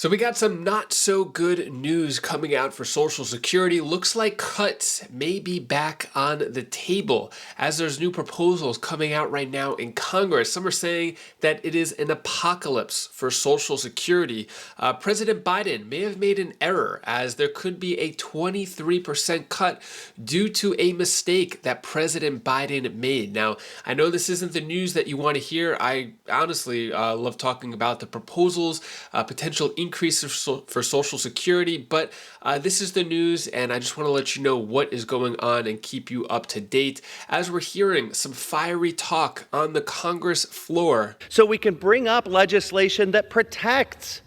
So we got some not so good news coming out for Social Security. Looks like cuts may be back on the table as there's new proposals coming out right now in Congress. Some are saying that it is an apocalypse for Social Security. President Biden may have made an error as there could be a 23% cut due to a mistake that President Biden made. Now, I know this isn't the news that you want to hear. I honestly love talking about the proposals, potential increases for Social Security, but this is the news, and I just want to let you know what is going on and keep you up to date as we're hearing some fiery talk on the Congress floor. So we can bring up legislation that protects,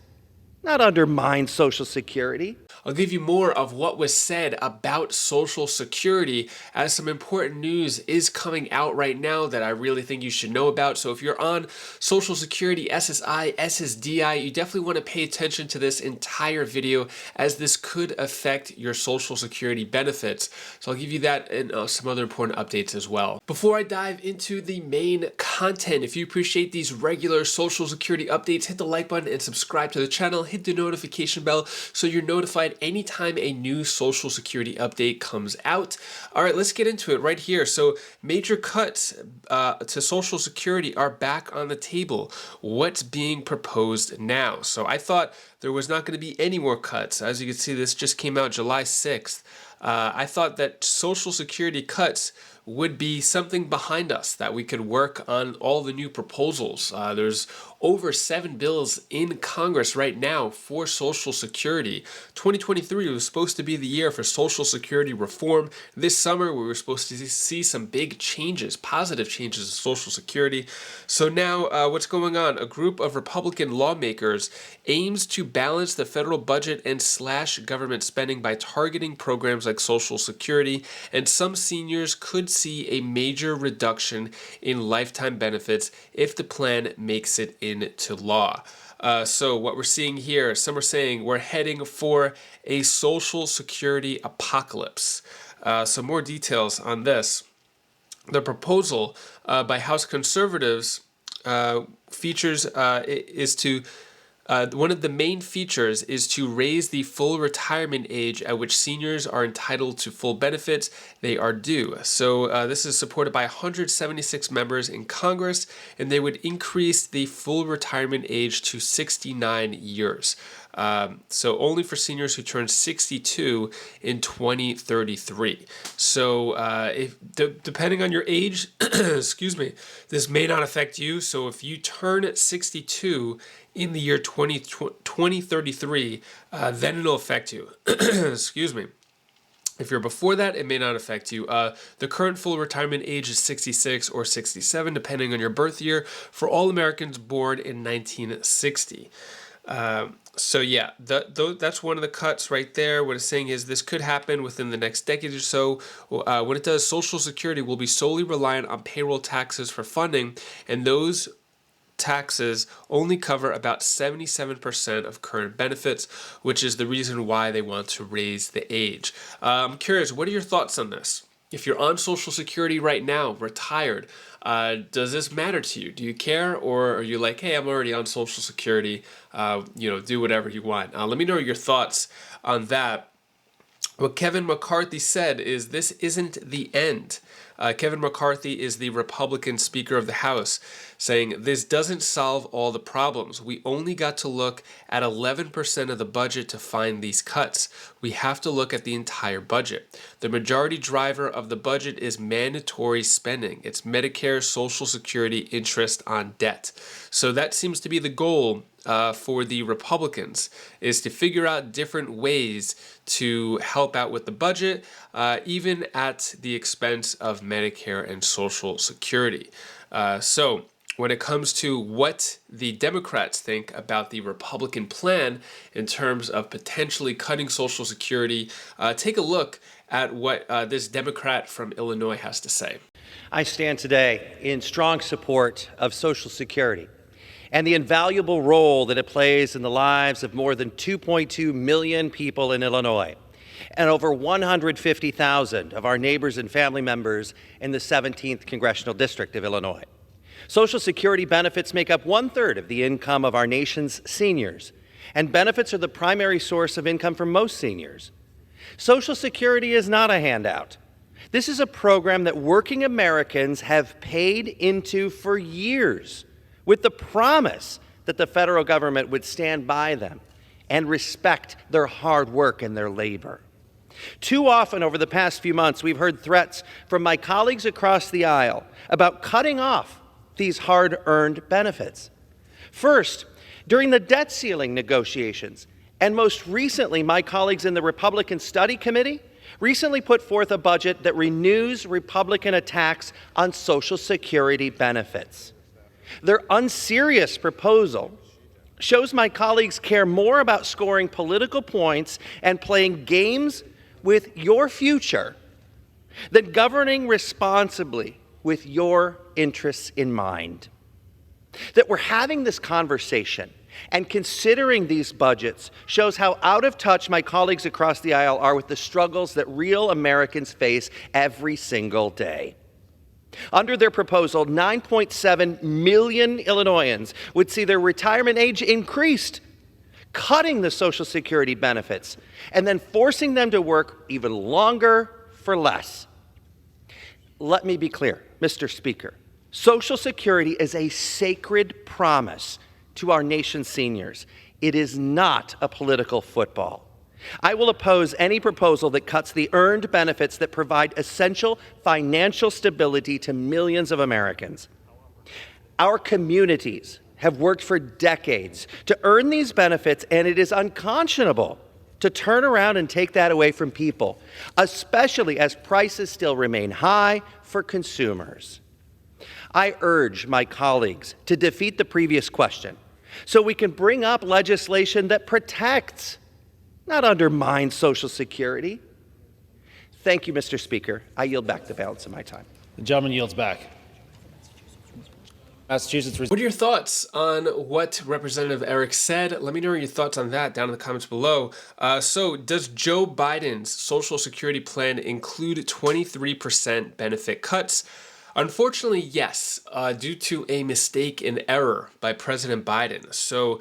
not undermines Social Security. I'll give you more of what was said about Social Security as some important news is coming out right now that I really think you should know about. So if you're on Social Security SSI SSDI, you definitely want to pay attention to this entire video as this could affect your Social Security benefits. So I'll give you that and some other important updates as well. Before I dive into the main content, if you appreciate these regular Social Security updates, hit the like button and subscribe to the channel. Hit the notification bell so you're notified anytime a new Social Security update comes out. All right, let's get into it right here. So major cuts to Social Security are back on the table. What's being proposed now? So I thought there was not going to be any more cuts. As you can see, this just came out July 6th. I thought that Social Security cuts would be something behind us, that we could work on all the new proposals. There's over 7 bills in Congress right now for Social Security. 2023 was supposed to be the year for Social Security reform. This summer, we were supposed to see some big changes, positive changes in Social Security. So now, what's going on? A group of Republican lawmakers aims to balance the federal budget and slash government spending by targeting programs like Social Security, and some seniors could see a major reduction in lifetime benefits if the plan makes it into law. So what we're seeing here, some are saying we're heading for a Social Security apocalypse. Some more details on this. The proposal by House conservatives features is to one of the main features is to raise the full retirement age at which seniors are entitled to full benefits they are due. So this is supported by 176 members in Congress, and they would increase the full retirement age to 69 years. So only for seniors who turn 62 in 2033. So depending on your age, excuse me, this may not affect you. So if you turn 62 in the year 2033, then it'll affect you. Excuse me. If you're before that, it may not affect you. The current full retirement age is 66 or 67, depending on your birth year, for all Americans born in 1960. So yeah, that's one of the cuts right there. What it's saying is this could happen within the next decade or so. When it does, Social Security will be solely reliant on payroll taxes for funding, and those taxes only cover about 77% of current benefits, which is the reason why they want to raise the age. I'm curious, what are your thoughts on this? If you're on Social Security right now, retired, does this matter to you? Do you care, or are you like, hey, I'm already on Social Security, do whatever you want? Let me know your thoughts on that. What Kevin McCarthy said is this isn't the end. Kevin McCarthy is the Republican Speaker of the House, saying this doesn't solve all the problems. We only got to look at 11% of the budget to find these cuts. We have to look at the entire budget. The majority driver of the budget is mandatory spending. It's Medicare, Social Security, interest on debt. So that seems to be the goal for the Republicans, is to figure out different ways to help out with the budget, even at the expense of Medicare and Social Security. So when it comes to what the Democrats think about the Republican plan in terms of potentially cutting Social Security, take a look at what this Democrat from Illinois has to say. I stand today in strong support of Social Security and the invaluable role that it plays in the lives of more than 2.2 million people in Illinois and over 150,000 of our neighbors and family members in the 17th Congressional District of Illinois. Social Security benefits make up 1/3 of the income of our nation's seniors, and benefits are the primary source of income for most seniors. Social Security is not a handout. This is a program that working Americans have paid into for years with the promise that the federal government would stand by them and respect their hard work and their labor. Too often over the past few months, we've heard threats from my colleagues across the aisle about cutting off these hard-earned benefits. First, during the debt ceiling negotiations, and most recently, my colleagues in the Republican Study Committee recently put forth a budget that renews Republican attacks on Social Security benefits. Their unserious proposal shows my colleagues care more about scoring political points and playing games with your future than governing responsibly with your interests in mind. That we're having this conversation and considering these budgets shows how out of touch my colleagues across the aisle are with the struggles that real Americans face every single day. Under their proposal, 9.7 million Illinoisans would see their retirement age increased, cutting the Social Security benefits, and then forcing them to work even longer for less. Let me be clear, Mr. Speaker. Social Security is a sacred promise to our nation's seniors. It is not a political football. I will oppose any proposal that cuts the earned benefits that provide essential financial stability to millions of Americans. Our communities have worked for decades to earn these benefits, and it is unconscionable to turn around and take that away from people, especially as prices still remain high for consumers. I urge my colleagues to defeat the previous question so we can bring up legislation that protects, not undermines, Social Security. Thank you, Mr. Speaker. I yield back the balance of my time. The gentleman yields back. Massachusetts. What are your thoughts on what Representative Eric said? Let me know your thoughts on that down in the comments below. So does Joe Biden's Social Security plan include 23% benefit cuts? Unfortunately, yes, due to a mistake and error by President Biden. So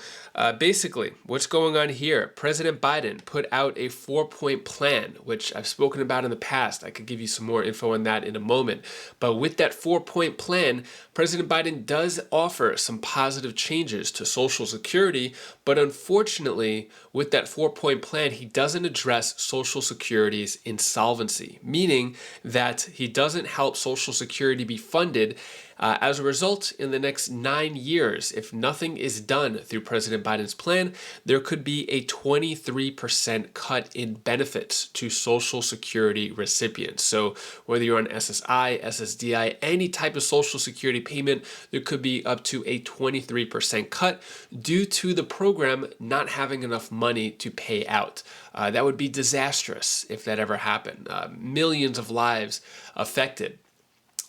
basically, what's going on here? President Biden put out a 4-point plan, which I've spoken about in the past. I could give you some more info on that in a moment. But with that 4-point plan, President Biden does offer some positive changes to Social Security. But unfortunately, with that 4-point plan, he doesn't address Social Security's insolvency, meaning that he doesn't help Social Security be funded. As a result, in the next 9 years, if nothing is done through President Biden's plan, there could be a 23% cut in benefits to Social Security recipients. So whether you're on SSI, SSDI, any type of Social Security payment, there could be up to a 23% cut due to the program not having enough money to pay out. That would be disastrous if that ever happened. Millions of lives affected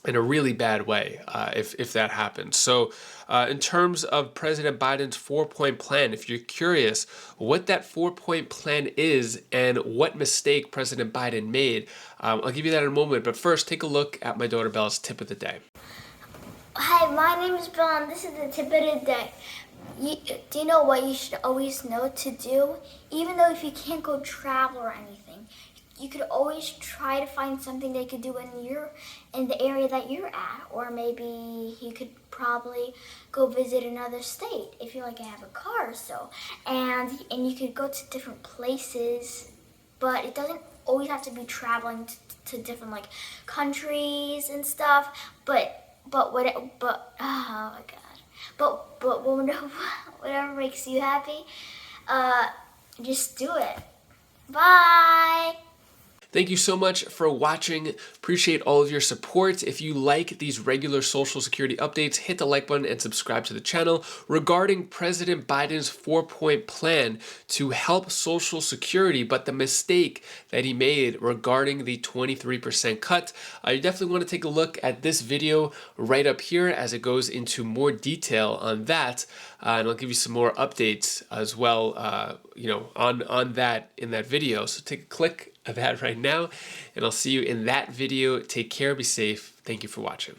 in a really bad way if that happens. So in terms of President Biden's 4-point plan, if you're curious what that 4-point plan is and what mistake President Biden made, I'll give you that in a moment. But first, take a look at my daughter Bella's tip of the day. Hi, my name is Bella, and this is the tip of the day. Do you know what you should always know to do? Even though if you can't go travel or anything, you could always try to find something they could do in the area that you're at, or maybe you could probably go visit another state if you have a car or so, and you could go to different places, but it doesn't always have to be traveling to different countries and stuff. But oh my god, but whatever makes you happy, just do it. Bye. Thank you so much for watching. Appreciate all of your support. If you like these regular Social Security updates, hit the like button and subscribe to the channel. Regarding President Biden's 4-point plan to help Social Security, but the mistake that he made regarding the 23% cut, you definitely want to take a look at this video right up here as it goes into more detail on that. And I'll give you some more updates as well, on that in that video. So take a click of that right now, and I'll see you in that video. Take care, be safe. Thank you for watching.